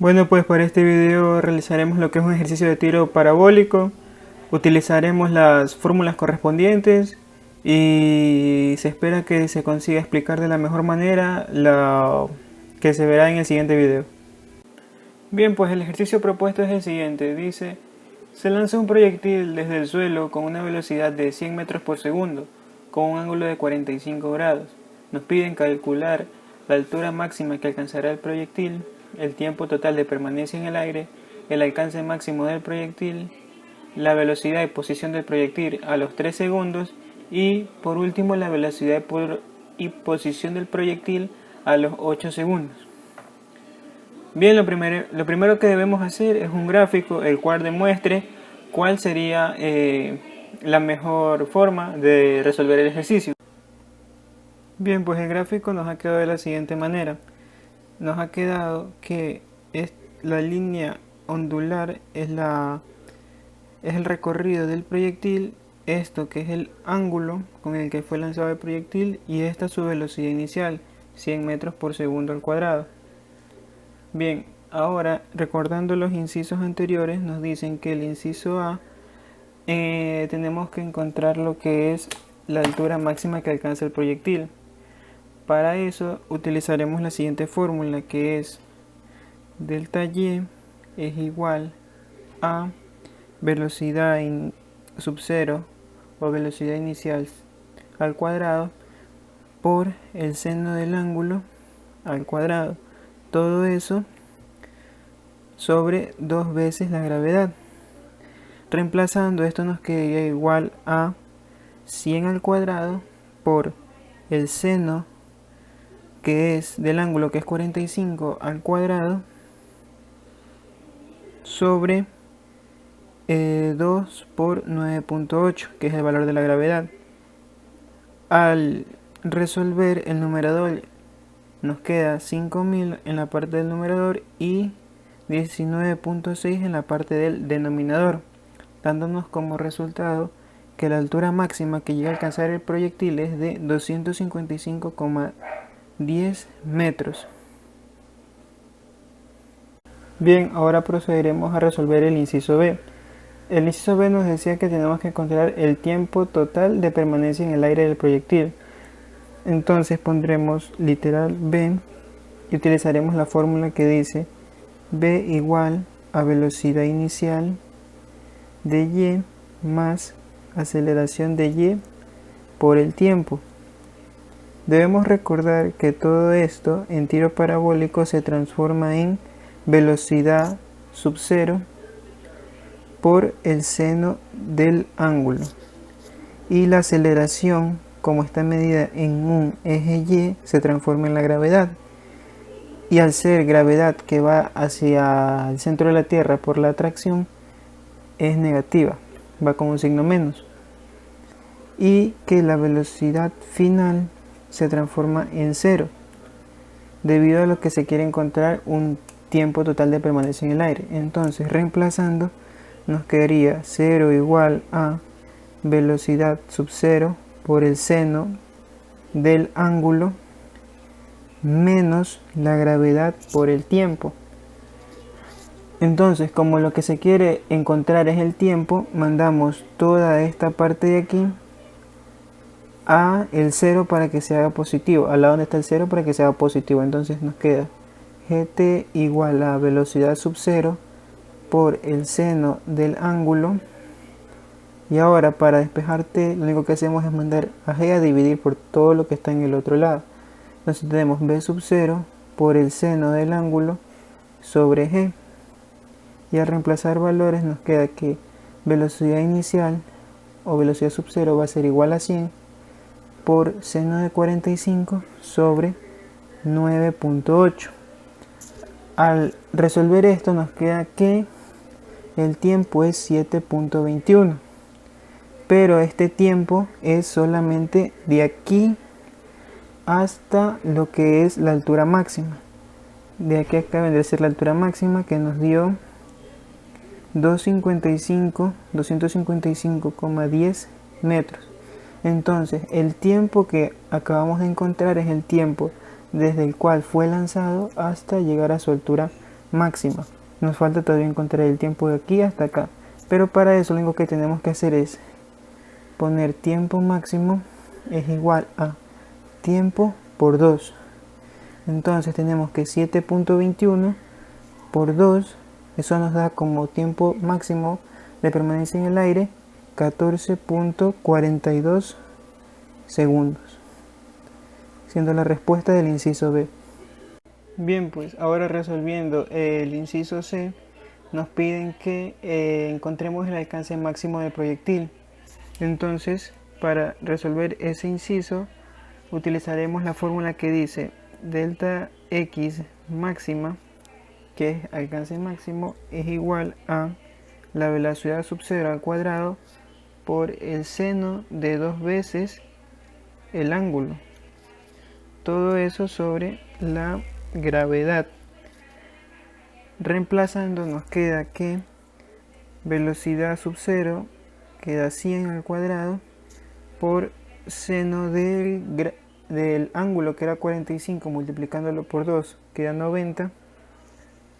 Bueno, pues para este video realizaremos lo que es un ejercicio de tiro parabólico. Utilizaremos las fórmulas correspondientes y se espera que se consiga explicar de la mejor manera lo que se verá en el siguiente video. Bien, pues el ejercicio propuesto es el siguiente. Dice: se lanza un proyectil desde el suelo con una velocidad de 100 metros por segundo, con un ángulo de 45 grados. Nos piden calcular la altura máxima que alcanzará el proyectil, el tiempo total de permanencia en el aire, el alcance máximo del proyectil, la velocidad y posición del proyectil a los 3 segundos y, por último, la velocidad y posición del proyectil a los 8 segundos. Bien, lo primero que debemos hacer es un gráfico el cual demuestre cuál sería la mejor forma de resolver el ejercicio. Bien, pues el gráfico nos ha quedado de la siguiente manera. Nos ha quedado que la línea ondular es el recorrido del proyectil, esto que es el ángulo con el que fue lanzado el proyectil y esta su velocidad inicial, 100 metros por segundo al cuadrado. Bien, ahora recordando los incisos anteriores, nos dicen que el inciso A tenemos que encontrar lo que es la altura máxima que alcanza el proyectil. Para eso utilizaremos la siguiente fórmula, que es delta Y es igual a velocidad sub 0 o velocidad inicial al cuadrado por el seno del ángulo al cuadrado. Todo eso sobre 2 veces la gravedad. Reemplazando esto nos quedaría igual a 100 al cuadrado por el seno que es del ángulo, que es 45 al cuadrado, sobre 2 por 9.8, que es el valor de la gravedad. Al resolver el numerador nos queda 5000 en la parte del numerador y 19.6 en la parte del denominador, dándonos como resultado que la altura máxima que llega a alcanzar el proyectil es de 255,10 metros. Bien, ahora procederemos a resolver el inciso B. El inciso B nos decía que tenemos que encontrar el tiempo total de permanencia en el aire del proyectil. Entonces pondremos literal B y utilizaremos la fórmula que dice B igual a velocidad inicial de Y más aceleración de Y por el tiempo. Debemos recordar que todo esto en tiro parabólico se transforma en velocidad sub 0 por el seno del ángulo, y la aceleración, como está medida en un eje Y, se transforma en la gravedad, y al ser gravedad que va hacia el centro de la Tierra por la atracción, es negativa, va con un signo menos, y que la velocidad final se transforma en 0, debido a lo que se quiere encontrar un tiempo total de permanencia en el aire. Entonces, reemplazando, nos quedaría 0 igual a velocidad sub 0 por el seno del ángulo menos la gravedad por el tiempo. Entonces, como lo que se quiere encontrar es el tiempo, mandamos toda esta parte de aquí a el 0 para que se haga positivo, al lado donde está el 0 para que se haga positivo. Entonces nos queda gt igual a velocidad sub 0 por el seno del ángulo, y ahora para despejar t lo único que hacemos es mandar a g a dividir por todo lo que está en el otro lado. Entonces tenemos b sub 0 por el seno del ángulo sobre g, y al reemplazar valores nos queda que velocidad inicial o velocidad sub 0 va a ser igual a 100 por seno de 45 sobre 9.8. Al resolver esto nos queda que el tiempo es 7.21, pero este tiempo es solamente de aquí hasta lo que es la altura máxima. De aquí a acá vendría a ser la altura máxima, que nos dio 255,10 metros. Entonces el tiempo que acabamos de encontrar es el tiempo desde el cual fue lanzado hasta llegar a su altura máxima. Nos falta todavía encontrar el tiempo de aquí hasta acá, pero para eso lo único que tenemos que hacer es poner tiempo máximo es igual a tiempo por 2. Entonces tenemos que 7.21 por 2, eso nos da como tiempo máximo de permanencia en el aire 14.42 segundos, siendo la respuesta del inciso B. Bien, pues ahora resolviendo el inciso C, nos piden que encontremos el alcance máximo del proyectil. Entonces, para resolver ese inciso, utilizaremos la fórmula que dice delta x máxima, que es alcance máximo, es igual a la velocidad sub 0 al cuadrado por el seno de 2 veces el ángulo. Todo eso sobre la gravedad. Reemplazando nos queda que velocidad sub 0 queda 100 al cuadrado por seno del ángulo, que era 45, multiplicándolo por 2 queda 90,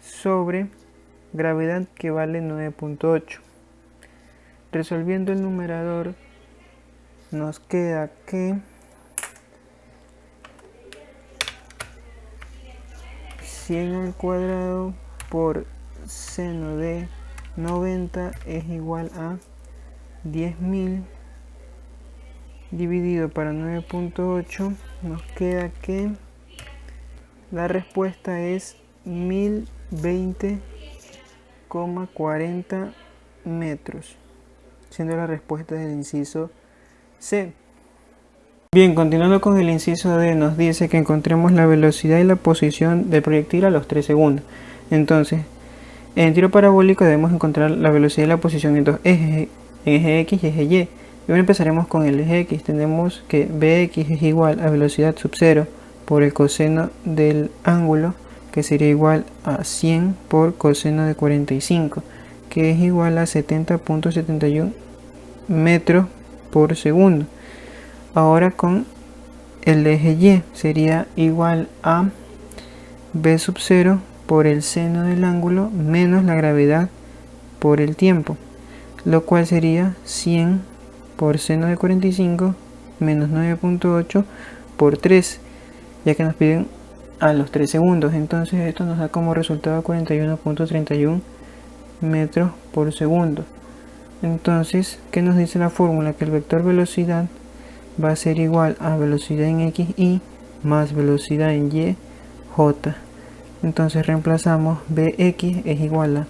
sobre gravedad, que vale 9.8. Resolviendo el numerador nos queda que 100 al cuadrado por seno de 90 es igual a 10.000 dividido para 9.8, nos queda que la respuesta es 1020,40 metros, siendo la respuesta del inciso C. Bien, continuando con el inciso D, nos dice que encontremos la velocidad y la posición del proyectil a los 3 segundos. Entonces, en tiro parabólico debemos encontrar la velocidad y la posición en dos ejes, en eje X y eje Y. Primero empezaremos con el eje X. Tenemos que Bx es igual a velocidad sub 0 por el coseno del ángulo, que sería igual a 100 por coseno de 45, que es igual a 70.71 metros por segundo. Ahora con el eje Y sería igual a B sub 0 por el seno del ángulo menos la gravedad por el tiempo, lo cual sería 100 por seno de 45 menos 9.8 por 3, ya que nos piden a los 3 segundos. Entonces esto nos da como resultado 41.31 metros por segundo. Entonces, ¿qué nos dice la fórmula? Que el vector velocidad va a ser igual a velocidad en x y más velocidad en y j. Entonces reemplazamos Bx es igual a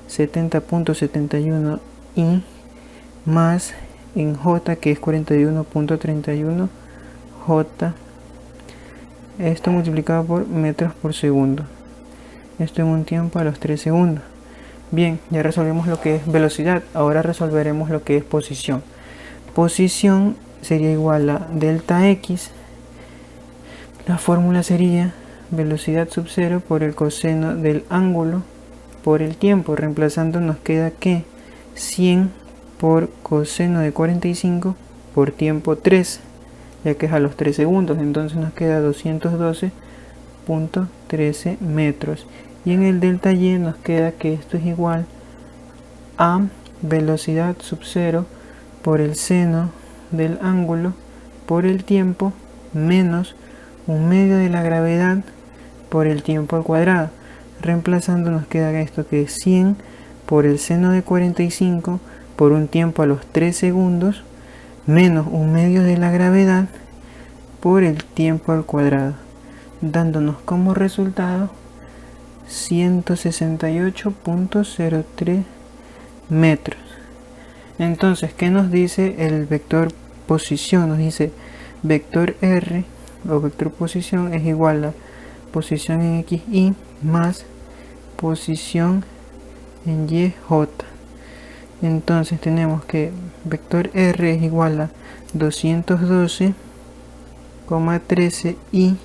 70.71 y más en j, que es 41.31 j, esto multiplicado por metros por segundo, esto en un tiempo a los 3 segundos. Bien, ya resolvimos lo que es velocidad, ahora resolveremos lo que es posición. Posición sería igual a delta x, la fórmula sería velocidad sub 0 por el coseno del ángulo por el tiempo. Reemplazando nos queda que 100 por coseno de 45 por tiempo 3, ya que es a los 3 segundos, entonces nos queda 212.13 metros. Y en el delta y nos queda que esto es igual a velocidad sub 0 por el seno del ángulo por el tiempo menos 1/2 de la gravedad por el tiempo al cuadrado. Reemplazando nos queda esto, que es 100 por el seno de 45 por un tiempo a los 3 segundos menos 1/2 de la gravedad por el tiempo al cuadrado, dándonos como resultado 168.03 metros. Entonces, ¿qué nos dice el vector posición? Nos dice vector R o vector posición es igual a posición en x y más posición en y j. Entonces tenemos que vector R es igual a 212,13 y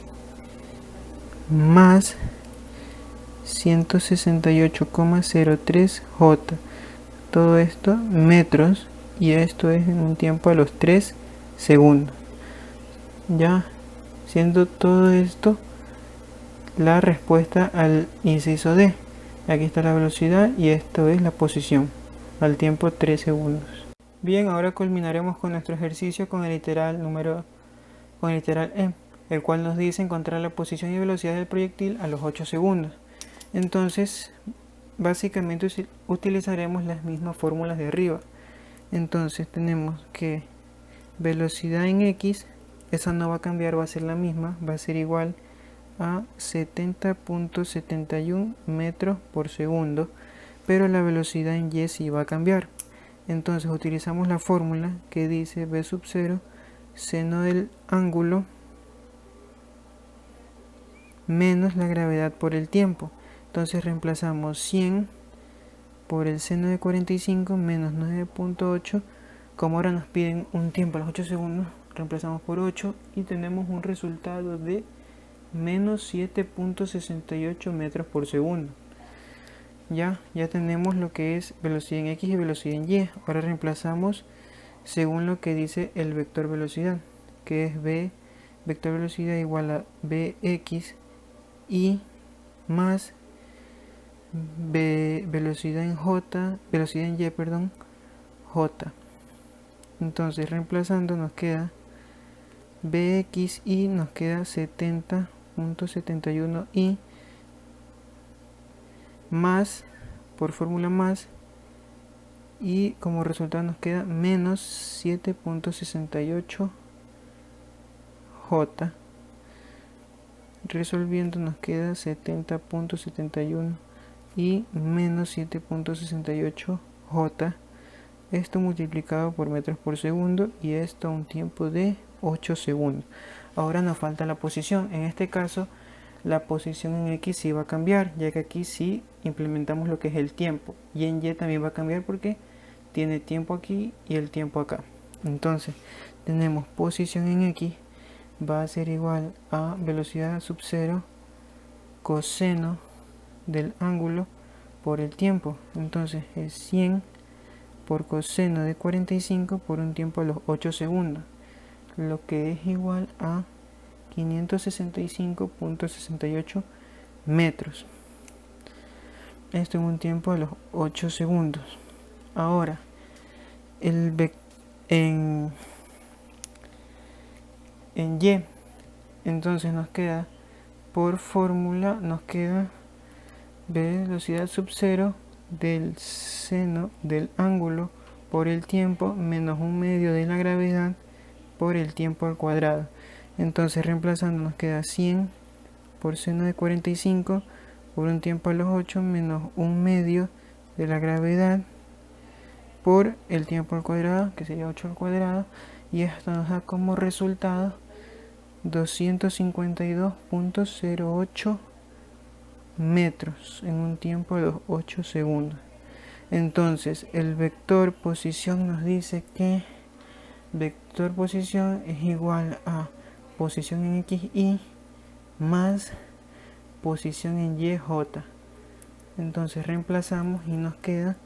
más 168,03 j. Todo esto metros, y esto es en un tiempo a los 3 segundos. Ya siendo todo esto la respuesta al inciso D. Aquí está la velocidad y esto es la posición al tiempo 3 segundos. Bien, ahora culminaremos con nuestro ejercicio con el literal E, el cual nos dice encontrar la posición y velocidad del proyectil a los 8 segundos. Entonces, básicamente utilizaremos las mismas fórmulas de arriba. Entonces tenemos que velocidad en X, esa no va a cambiar, va a ser la misma, va a ser igual a 70.71 metros por segundo, pero la velocidad en Y sí va a cambiar. Entonces utilizamos la fórmula que dice B sub 0 seno del ángulo menos la gravedad por el tiempo. Entonces reemplazamos 100 por el seno de 45 menos 9.8. Como ahora nos piden un tiempo a los 8 segundos, reemplazamos por 8 y tenemos un resultado de menos 7.68 metros por segundo. Ya tenemos lo que es velocidad en X y velocidad en Y. Ahora reemplazamos según lo que dice el vector velocidad, que es B vector velocidad igual a Bx y más velocidad en Y, J. Entonces reemplazando nos queda Bx y nos queda 70.71 y más, por fórmula más, y como resultado nos queda menos 7.68 J. Resolviendo nos queda 70.71 y menos 7.68 J. Esto multiplicado por metros por segundo y esto a un tiempo de 8 segundos. Ahora nos falta la posición. En este caso la posición en X sí va a cambiar, ya que aquí sí implementamos lo que es el tiempo, y en Y también va a cambiar porque tiene tiempo aquí y el tiempo acá. Entonces tenemos posición en X va a ser igual a velocidad sub 0 coseno del ángulo por el tiempo. Entonces es 100 por coseno de 45 por un tiempo a los 8 segundos, lo que es igual a 565.68 metros. Esto en un tiempo a los 8 segundos. Ahora, en Y, entonces nos queda, por fórmula, nos queda velocidad sub 0 del seno del ángulo por el tiempo menos un medio de la gravedad por el tiempo al cuadrado. Entonces reemplazando nos queda 100 por seno de 45 por un tiempo a los 8 menos un medio de la gravedad por el tiempo al cuadrado, que sería 8 al cuadrado, y esto nos da como resultado 252.08 metros en un tiempo de los 8 segundos. Entonces el vector posición nos dice que vector posición es igual a posición en X y más posición en Y J. Entonces reemplazamos y nos queda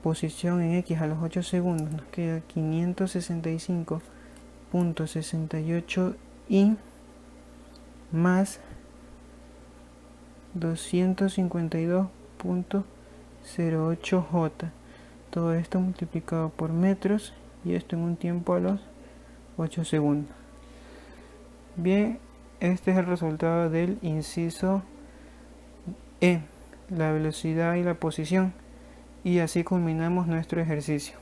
posición en X a los 8 segundos, nos queda 565.68 y más 252.08 J. Todo esto multiplicado por metros y esto en un tiempo a los 8 segundos. Bien, este es el resultado del inciso E, la velocidad y la posición, y así culminamos nuestro ejercicio.